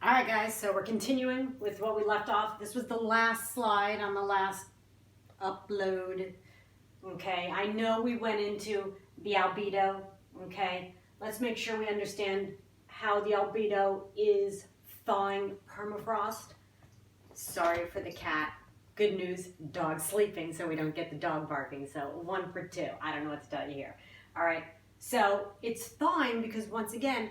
All right, guys, so we're continuing with what we left off. This was the last slide on the last upload. Okay, I know we went into the albedo. Okay, let's make sure we understand how the albedo is thawing permafrost. Sorry for the cat. Good news, dog sleeping, so we don't get the dog barking. So 1 for 2. I don't know what to tell you here. All right, so it's thawing because once again,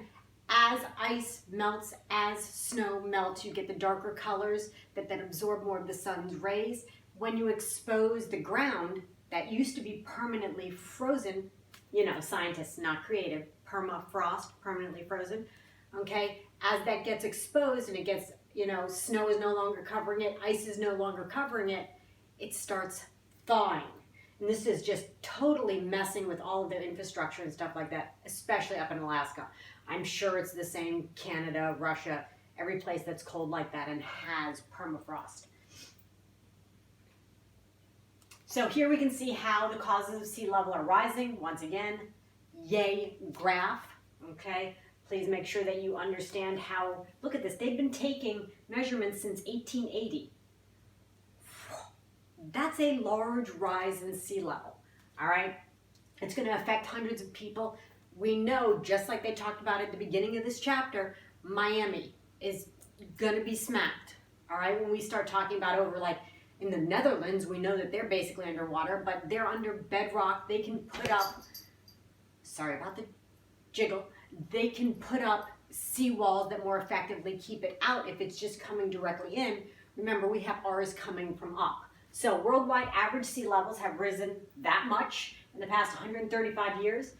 as ice melts, as snow melts, you get the darker colors that then absorb more of the sun's rays. When you expose the ground that used to be permanently frozen, you know, scientists, not creative, permafrost, permanently frozen, okay? As that gets exposed and it gets, you know, snow is no longer covering it, ice is no longer covering it, it starts thawing. And this is just totally messing with all of the infrastructure and stuff like that, especially up in Alaska. I'm sure it's the same Canada, Russia, every place that's cold like that and has permafrost. So here we can see how the causes of sea level are rising. Once again, yay graph, okay? Please make sure that you understand how, look at this, they've been taking measurements since 1880. That's a large rise in sea level, all right? It's going to affect hundreds of people. We know, just like they talked about at the beginning of this chapter, Miami is going to be smacked, all right? When we start talking about over like in the Netherlands, we know that they're basically underwater, but they're under bedrock. They can put up, sorry about the jiggle, they can put up seawalls that more effectively keep it out if it's just coming directly in. Remember, we have ours coming from up. So worldwide average sea levels have risen that much in the past 135 years.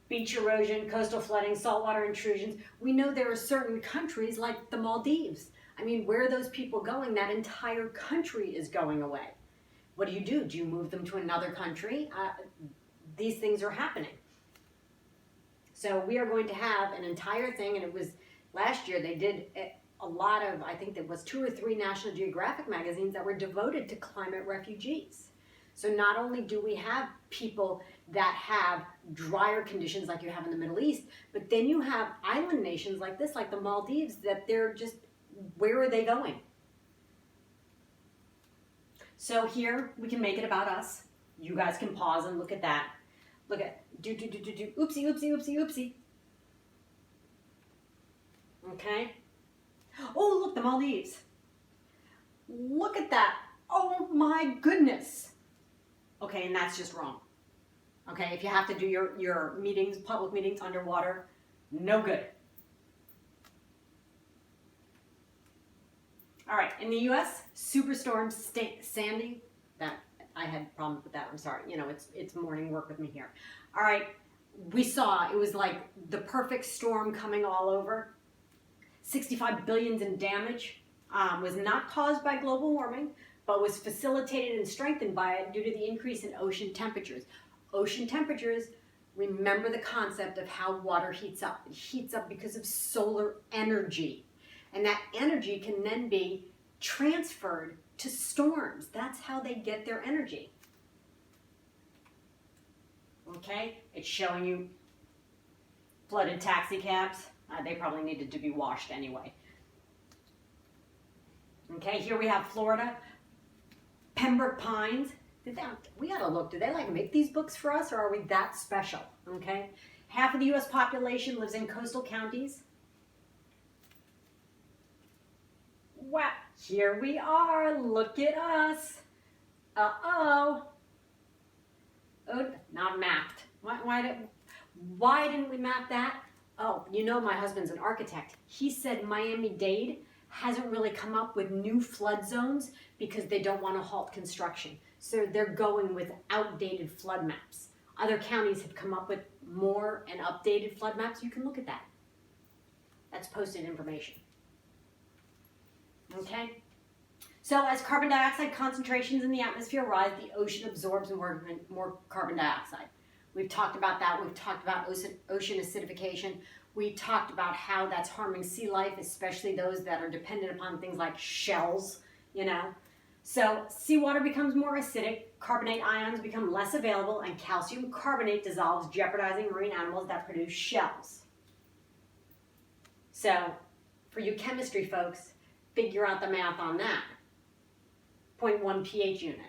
Beach erosion, coastal flooding, saltwater intrusions. We know there are certain countries like the Maldives. I mean, where are those people going? That entire country is going away. What do? Do you move them to another country? These things are happening. So we are going to have an entire thing, and it was last year they did a lot of, I think there was 2 or 3 National Geographic magazines that were devoted to climate refugees. So not only do we have people that have drier conditions like you have in the Middle East, but then you have island nations like this, like the Maldives, that they're just, where are they going? So here we can make it about us. You guys can pause and look at that. Look at, oopsie, oopsie, oopsie, oopsie. Okay. Oh, look, the Maldives. Look at that. Oh my goodness. Okay, and that's just wrong. Okay, if you have to do your meetings, public meetings underwater, no good. All right, in the US, Superstorm Sandy, that I had problems with that, I'm sorry. You know, it's morning work with me here. All right, we saw, it was like the perfect storm coming all over. 65 billion in damage, was not caused by global warming, but was facilitated and strengthened by it due to the increase in ocean temperatures. Ocean temperatures, remember the concept of how water heats up. It heats up because of solar energy. And that energy can then be transferred to storms. That's how they get their energy. Okay, it's showing you flooded taxi cabs. They probably needed to be washed anyway. Okay, here we have Florida. Pembroke Pines. We gotta look, do they like make these books for us or are we that special? Okay, half of the US population lives in coastal counties. Wow, here we are, look at us. Uh-oh. Oh, not mapped. Why didn't we map that? Oh, you know my husband's an architect. He said Miami-Dade hasn't really come up with new flood zones because they don't want to halt construction. So they're going with outdated flood maps. Other counties have come up with more and updated flood maps. You can look at that. That's posted information. Okay? So as carbon dioxide concentrations in the atmosphere rise, the ocean absorbs more carbon dioxide. We've talked about that. We've talked about ocean acidification. We talked about how that's harming sea life, especially those that are dependent upon things like shells, you know. So seawater becomes more acidic, carbonate ions become less available, and calcium carbonate dissolves, jeopardizing marine animals that produce shells. So For you chemistry folks, figure out the math on that. 0.1 pH unit.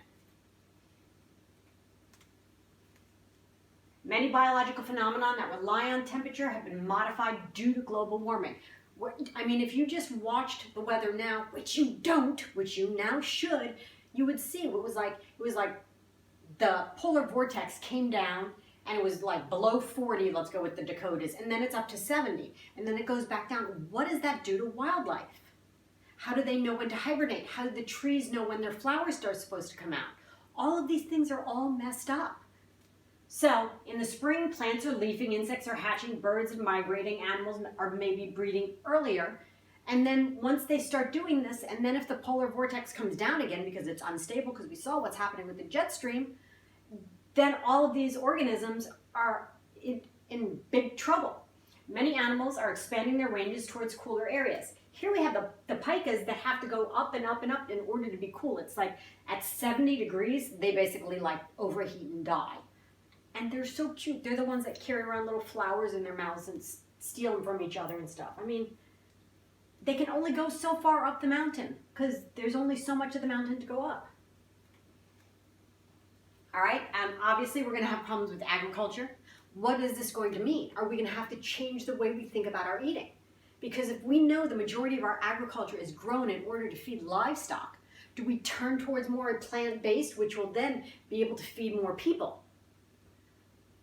Many biological phenomena that rely on temperature have been modified due to global warming. I mean, if you just watched the weather now, which you don't, which you now should, you would see what it was like the polar vortex came down and it was like below 40, let's go with the Dakotas, and then it's up to 70, and then it goes back down. What does that do to wildlife? How do they know when to hibernate? How do the trees know when their flowers are supposed to come out? All of these things are all messed up. So, in the spring, plants are leafing, insects are hatching, birds are migrating, animals are maybe breeding earlier. And then once they start doing this, and then if the polar vortex comes down again because it's unstable, because we saw what's happening with the jet stream, then all of these organisms are in big trouble. Many animals are expanding their ranges towards cooler areas. Here we have the pikas that have to go up and up and up in order to be cool. It's like at 70 degrees, they basically like overheat and die. And they're so cute. They're the ones that carry around little flowers in their mouths and steal them from each other and stuff. I mean, they can only go so far up the mountain because there's only so much of the mountain to go up. All right, obviously we're going to have problems with agriculture. What is this going to mean? Are we going to have to change the way we think about our eating? Because if we know the majority of our agriculture is grown in order to feed livestock, do we turn towards more plant-based, which will then be able to feed more people?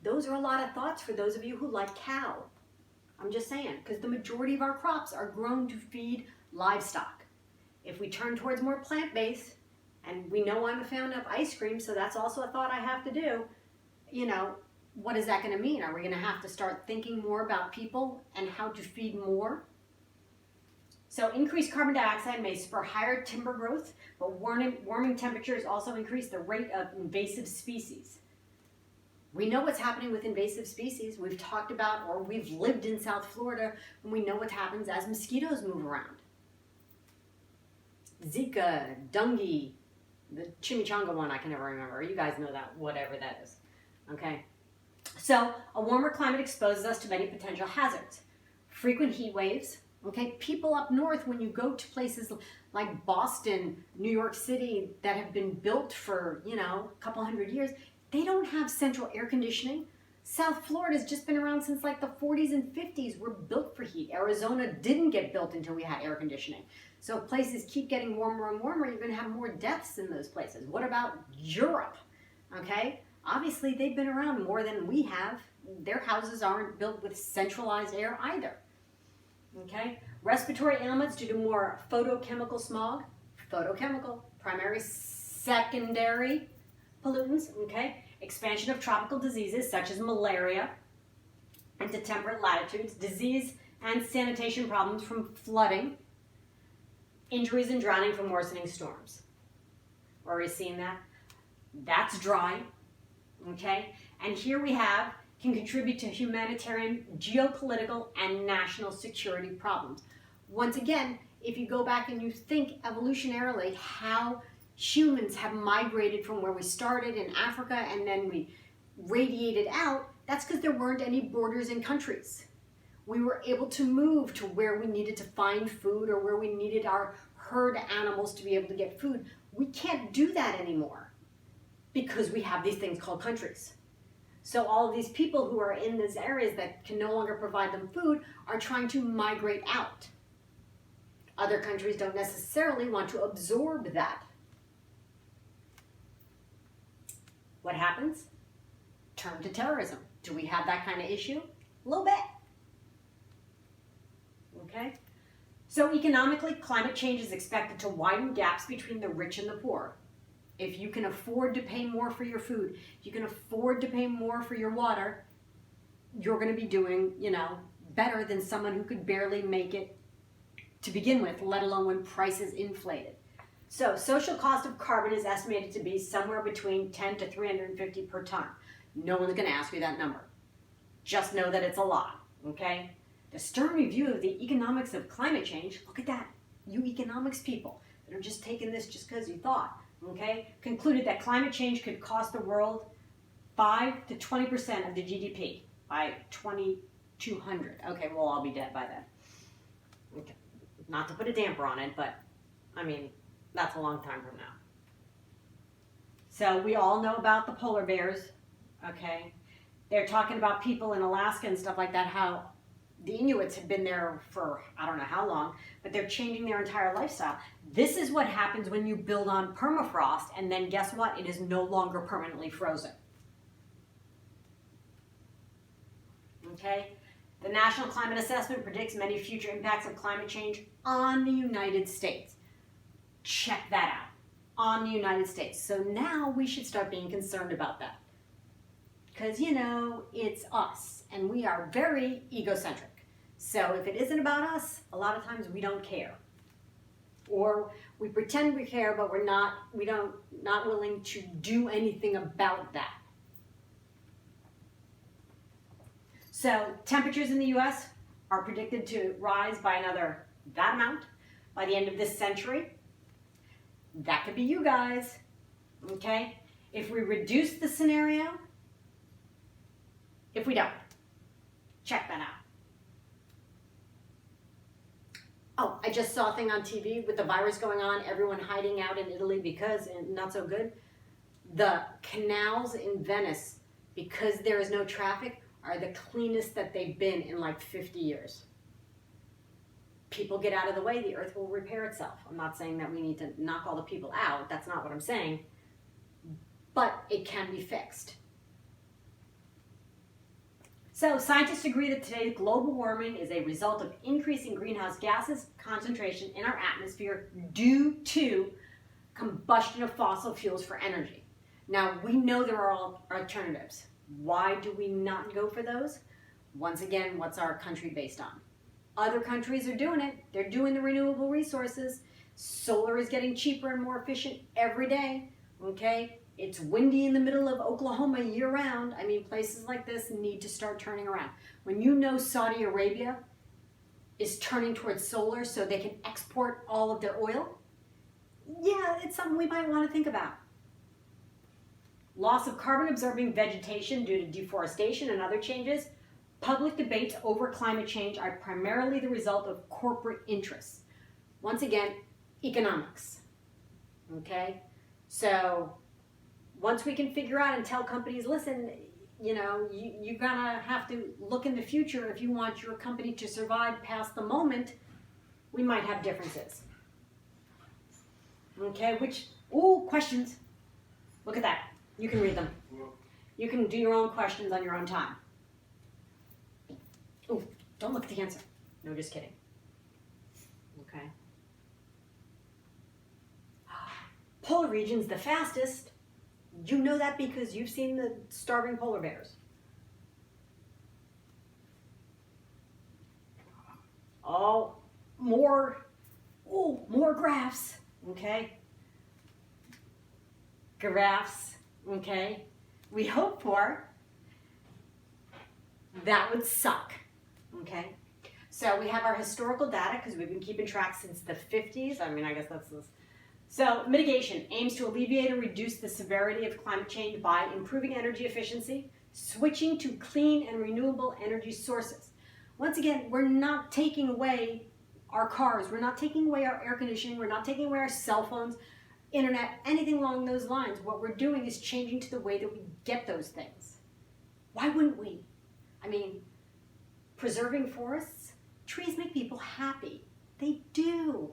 Those are a lot of thoughts for those of you who like cow. I'm just saying, because the majority of our crops are grown to feed livestock. If we turn towards more plant-based, and we know I'm a fan of ice cream, so that's also a thought I have to do, you know, what is that going to mean? Are we going to have to start thinking more about people and how to feed more? So increased carbon dioxide may spur higher timber growth, but warming temperatures also increase the rate of invasive species. We know what's happening with invasive species. We've talked about, or we've lived in South Florida, and we know what happens as mosquitoes move around. Zika, dengue, the chimichanga one I can never remember. You guys know that, whatever that is. Okay? So a warmer climate exposes us to many potential hazards. Frequent heat waves. Okay? People up north, when you go to places like Boston, New York City, that have been built for, you know, a couple hundred years, they don't have central air conditioning. South Florida's just been around since like the 40s and 50s. We're built for heat. Arizona didn't get built until we had air conditioning. So if places keep getting warmer and warmer, you're going to have more deaths in those places. What about Europe? Okay? Obviously, they've been around more than we have. Their houses aren't built with centralized air either. Okay? Respiratory ailments due to more photochemical smog. Photochemical, primary, secondary pollutants. Okay? Expansion of tropical diseases such as malaria into temperate latitudes. Disease and sanitation problems from flooding. Injuries and drowning from worsening storms. Already seen that? That's dry. Okay? And here we have, can contribute to humanitarian, geopolitical, and national security problems. Once again, if you go back and you think evolutionarily how humans have migrated from where we started in Africa and then we radiated out, that's because there weren't any borders in countries. We were able to move to where we needed to find food or where we needed our herd animals to be able to get food. We can't do that anymore because we have these things called countries. So all of these people who are in these areas that can no longer provide them food are trying to migrate out. Other countries don't necessarily want to absorb that. What happens? Turn to terrorism. Do we have that kind of issue? A little bit. Okay? So economically, climate change is expected to widen gaps between the rich and the poor. If you can afford to pay more for your food, if you can afford to pay more for your water, you're going to be doing, you know, better than someone who could barely make it to begin with, let alone when prices inflated. So social cost of carbon is estimated to be somewhere between 10 to 350 per ton. No one's going to ask you that number. Just know that it's a lot, okay? The Stern Review of the Economics of Climate Change, look at that, you economics people that are just taking this just because you thought, okay, concluded that climate change could cost the world 5 to 20% of the GDP by 2200. Okay, we'll all be dead by then. Okay. Not to put a damper on it, but I mean, that's a long time from now. So we all know about the polar bears, okay? They're talking about people in Alaska and stuff like that, how the Inuits have been there for I don't know how long, but they're changing their entire lifestyle. This is what happens when you build on permafrost, and then guess what? It is no longer permanently frozen. Okay? The National Climate Assessment predicts many future impacts of climate change on the United States. Check that out. On the United States. So now we should start being concerned about that. Because, you know, it's us. And we are very egocentric. So if it isn't about us, a lot of times we don't care. Or we pretend we care, but we're not willing to do anything about that. So temperatures in the US are predicted to rise by another that amount by the end of this century. That could be you guys, okay? If we reduce the scenario, if we don't, check that out. Oh, I just saw a thing on TV with the virus going on, everyone hiding out in Italy because, and not so good, the canals in Venice, because there is no traffic, are the cleanest that they've been in like 50 years. People get out of the way, the earth will repair itself. I'm not saying that we need to knock all the people out. That's not what I'm saying. But it can be fixed. So scientists agree that today's global warming is a result of increasing greenhouse gases concentration in our atmosphere due to combustion of fossil fuels for energy. Now, we know there are alternatives. Why do we not go for those? Once again, what's our country based on? Other countries are doing it. They're doing the renewable resources. Solar is getting cheaper and more efficient every day, okay? It's windy in the middle of Oklahoma year-round. I mean, places like this need to start turning around. When you know Saudi Arabia is turning towards solar so they can export all of their oil, yeah, it's something we might want to think about. Loss of carbon-absorbing vegetation due to deforestation and other changes. Public debates over climate change are primarily the result of corporate interests. Once again, economics. Okay? So once we can figure out and tell companies, listen, you know, you're gonna have to look in the future if you want your company to survive past the moment, we might have differences. Okay, questions. Look at that. You can read them. You can do your own questions on your own time. Oh, don't look at the answer. No, just kidding. Okay. Polar region's the fastest. You know that because you've seen the starving polar bears. Oh, more graphs, okay? Graphs, okay? We hope for. That would suck, okay? So we have our historical data because we've been keeping track since the 50s. I mean, I guess that's this. So mitigation aims to alleviate and reduce the severity of climate change by improving energy efficiency, switching to clean and renewable energy sources. Once again, we're not taking away our cars. We're not taking away our air conditioning. We're not taking away our cell phones, internet, anything along those lines. What we're doing is changing to the way that we get those things. Why wouldn't we? I mean, preserving forests, trees make people happy. They do.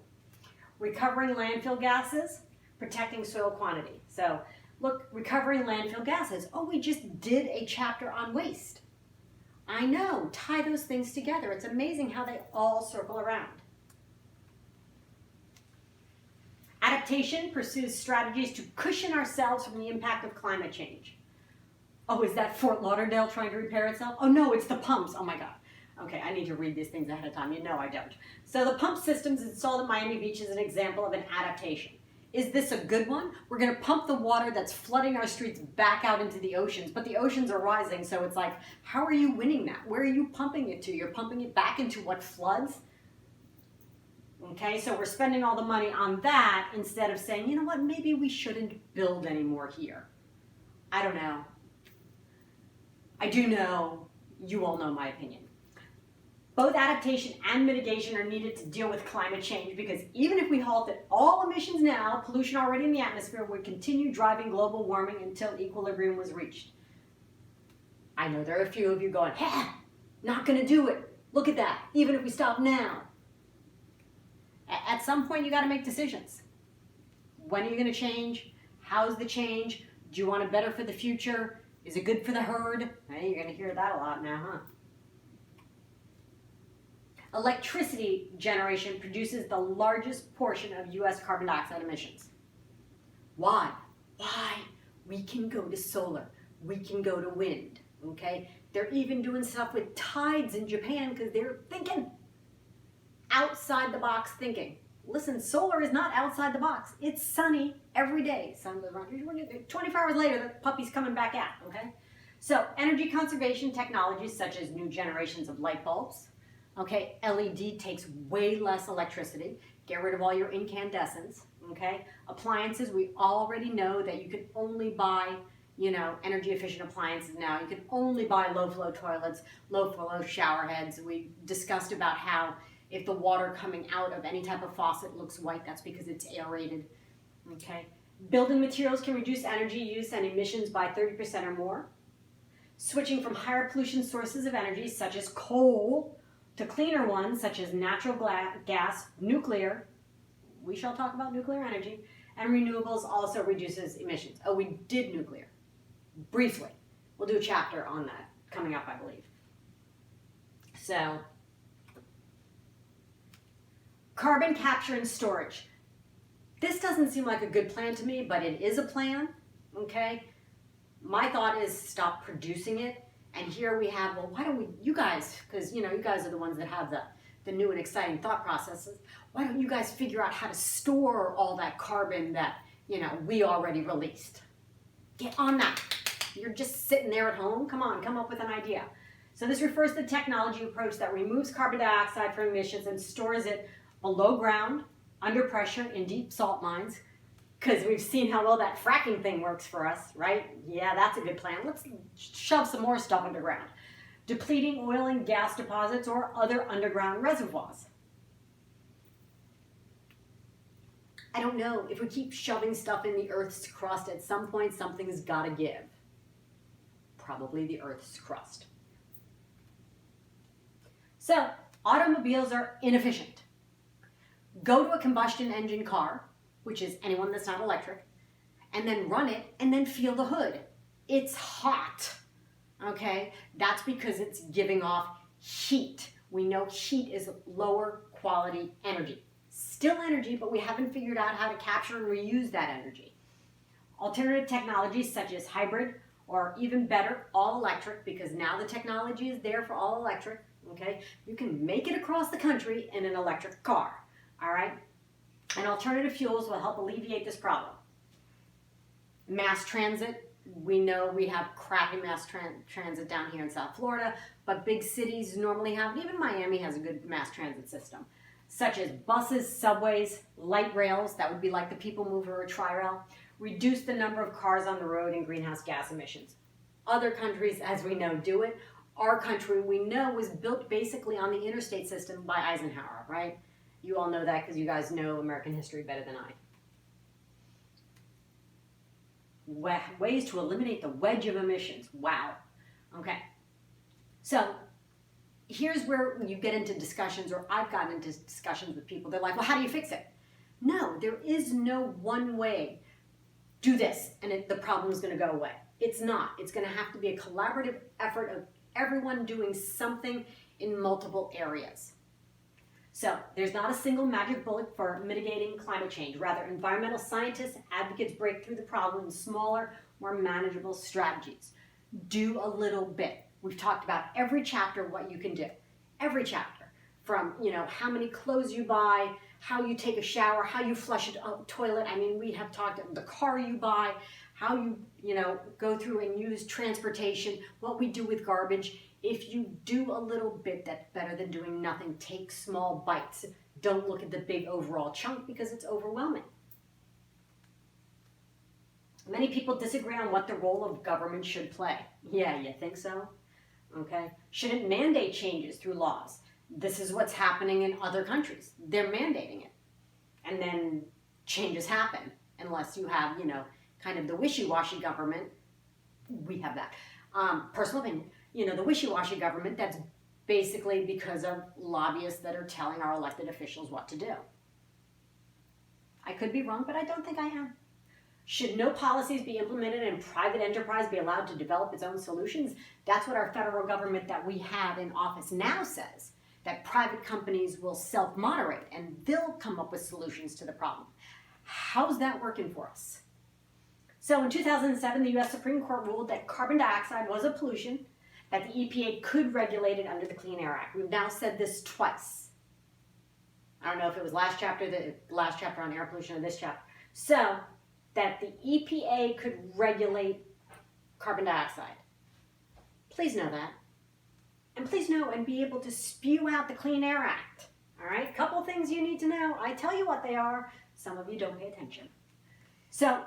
Recovering landfill gases, protecting soil quantity. So look, recovering landfill gases. Oh, we just did a chapter on waste. I know, tie those things together. It's amazing how they all circle around. Adaptation pursues strategies to cushion ourselves from the impact of climate change. Oh, is that Fort Lauderdale trying to repair itself? Oh no, it's the pumps. Oh my God. Okay, I need to read these things ahead of time. You know I don't. So the pump systems installed at Miami Beach is an example of an adaptation. Is this a good one? We're going to pump the water that's flooding our streets back out into the oceans, but the oceans are rising, so it's like, how are you winning that? Where are you pumping it to? You're pumping it back into what floods? Okay, so we're spending all the money on that instead of saying, you know what, maybe we shouldn't build anymore here. I don't know. I do know, you all know my opinion. Both adaptation and mitigation are needed to deal with climate change because even if we halted all emissions now, pollution already in the atmosphere would continue driving global warming until equilibrium was reached. I know there are a few of you going, not going to do it. Look at that, even if we stop now. At some point, you got to make decisions. When are you going to change? How's the change? Do you want it better for the future? Is it good for the herd? Hey, you're going to hear that a lot now, huh? Electricity generation produces the largest portion of U.S. carbon dioxide emissions. Why? Why? We can go to solar. We can go to wind, okay? They're even doing stuff with tides in Japan because they're thinking outside the box thinking. Listen, solar is not outside the box. It's sunny every day. Sun goes around. 24 hours later, the puppy's coming back out, okay? So energy conservation technologies such as new generations of light bulbs, okay? LED takes way less electricity. Get rid of all your incandescents, okay? Appliances, we already know that you can only buy, energy efficient appliances now. You can only buy low flow toilets, low flow shower heads. We discussed about how if the water coming out of any type of faucet looks white, that's because it's aerated, okay? Building materials can reduce energy use and emissions by 30% or more. Switching from higher pollution sources of energy, such as coal, to cleaner ones, such as natural gas, nuclear, we shall talk about nuclear energy, and renewables also reduces emissions. Oh, we did nuclear, briefly. We'll do a chapter on that coming up, I believe. So, carbon capture and storage. This doesn't seem like a good plan to me, but it is a plan, okay? My thought is stop producing it. And here we have, well, why don't we, you guys, because, you guys are the ones that have the new and exciting thought processes. Why don't you guys figure out how to store all that carbon that, we already released? Get on that. You're just sitting there at home. Come on, come up with an idea. So this refers to the technology approach that removes carbon dioxide from emissions and stores it below ground, under pressure, in deep salt mines, because we've seen how well that fracking thing works for us, right? Yeah, that's a good plan. Let's shove some more stuff underground. Depleting oil and gas deposits or other underground reservoirs. I don't know. If we keep shoving stuff in the Earth's crust, at some point something's got to give. Probably the Earth's crust. So, automobiles are inefficient. Go to a combustion engine car, which is anyone that's not electric, and then run it and then feel the hood. It's hot, okay? That's because it's giving off heat. We know heat is lower quality energy. Still energy, but we haven't figured out how to capture and reuse that energy. Alternative technologies such as hybrid or even better, all electric, because now the technology is there for all electric, okay? You can make it across the country in an electric car. All right? And alternative fuels will help alleviate this problem. Mass transit, we know we have crappy mass transit down here in South Florida, but big cities normally have, even Miami has a good mass transit system, such as buses, subways, light rails, that would be like the People Mover or Tri-Rail, reduce the number of cars on the road and greenhouse gas emissions. Other countries, as we know, do it. Our country, we know, was built basically on the interstate system by Eisenhower, right? You all know that because you guys know American history better than I. Ways to eliminate the wedge of emissions. Wow. Okay. So here's where you get into discussions, or I've gotten into discussions with people. They're like, well, how do you fix it? No, there is no one way. Do this, and the problem is going to go away. It's not. It's going to have to be a collaborative effort of everyone doing something in multiple areas. So there's not a single magic bullet for mitigating climate change. Rather, environmental scientists and advocates break through the problem in smaller, more manageable strategies. Do a little bit. We've talked about every chapter what you can do. Every chapter. From, how many clothes you buy, how you take a shower, how you flush a toilet. I mean, we have talked about the car you buy, how you, go through and use transportation, what we do with garbage. If you do a little bit, that's better than doing nothing. Take small bites. Don't look at the big overall chunk because it's overwhelming. Many people disagree on what the role of government should play. Yeah, you think so? Okay. Should it mandate changes through laws? this is what's happening in other countries. They're mandating it. And then changes happen unless you have, kind of the wishy-washy government. We have that. Personal opinion, the wishy-washy government, that's basically because of lobbyists that are telling our elected officials what to do. I could be wrong, but I don't think I am. Should no policies be implemented and private enterprise be allowed to develop its own solutions? That's what our federal government that we have in office now says, that private companies will self-moderate and they'll come up with solutions to the problem. How's that working for us? So in 2007, the U.S. Supreme Court ruled that carbon dioxide was a pollution, that the EPA could regulate it under the Clean Air Act. We've now said this twice. I don't know if it was the last chapter on air pollution or this chapter. So, that the EPA could regulate carbon dioxide. Please know that. And please know and be able to spew out the Clean Air Act. All right? Couple things you need to know. I tell you what they are. Some of you don't pay attention. So,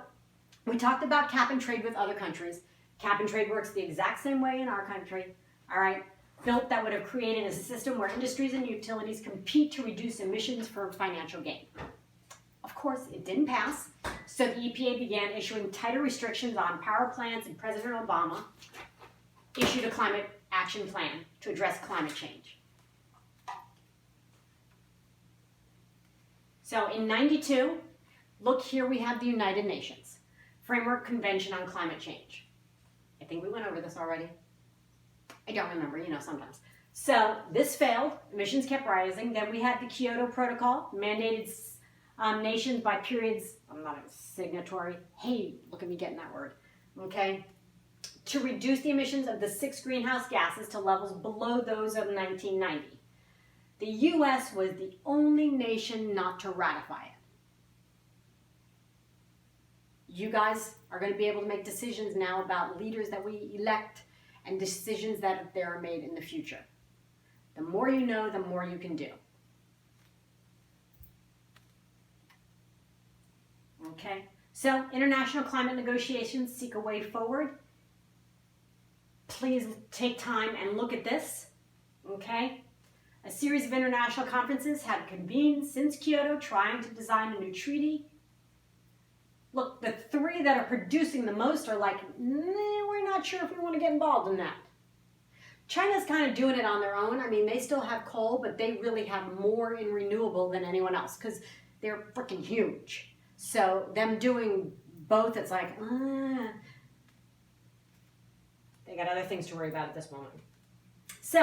we talked about cap and trade with other countries. Cap and trade works the exact same way in our country. All right? Built that would have created a system where industries and utilities compete to reduce emissions for financial gain. Of course, it didn't pass, so the EPA began issuing tighter restrictions on power plants, and President Obama issued a climate action plan to address climate change. So in '92, look here, we have the United Nations Framework Convention on Climate Change. I think we went over this already. I don't remember, sometimes. So this failed, emissions kept rising. Then we had the Kyoto Protocol, mandated nations by periods, I'm not a signatory, hey, look at me getting that word, okay, to reduce the emissions of the 6 greenhouse gases to levels below those of 1990. The U.S. was the only nation not to ratify it. You guys are going to be able to make decisions now about leaders that we elect and decisions that are made in the future. The more you know, the more you can do. Okay, so international climate negotiations seek a way forward. Please take time and look at this, okay? A series of international conferences have convened since Kyoto trying to design a new treaty. Look, the 3 that are producing the most are like, we're not sure if we want to get involved in that. China's kind of doing it on their own. I mean, they still have coal, but they really have more in renewable than anyone else because they're freaking huge. So them doing both, it's like, they got other things to worry about at this moment. So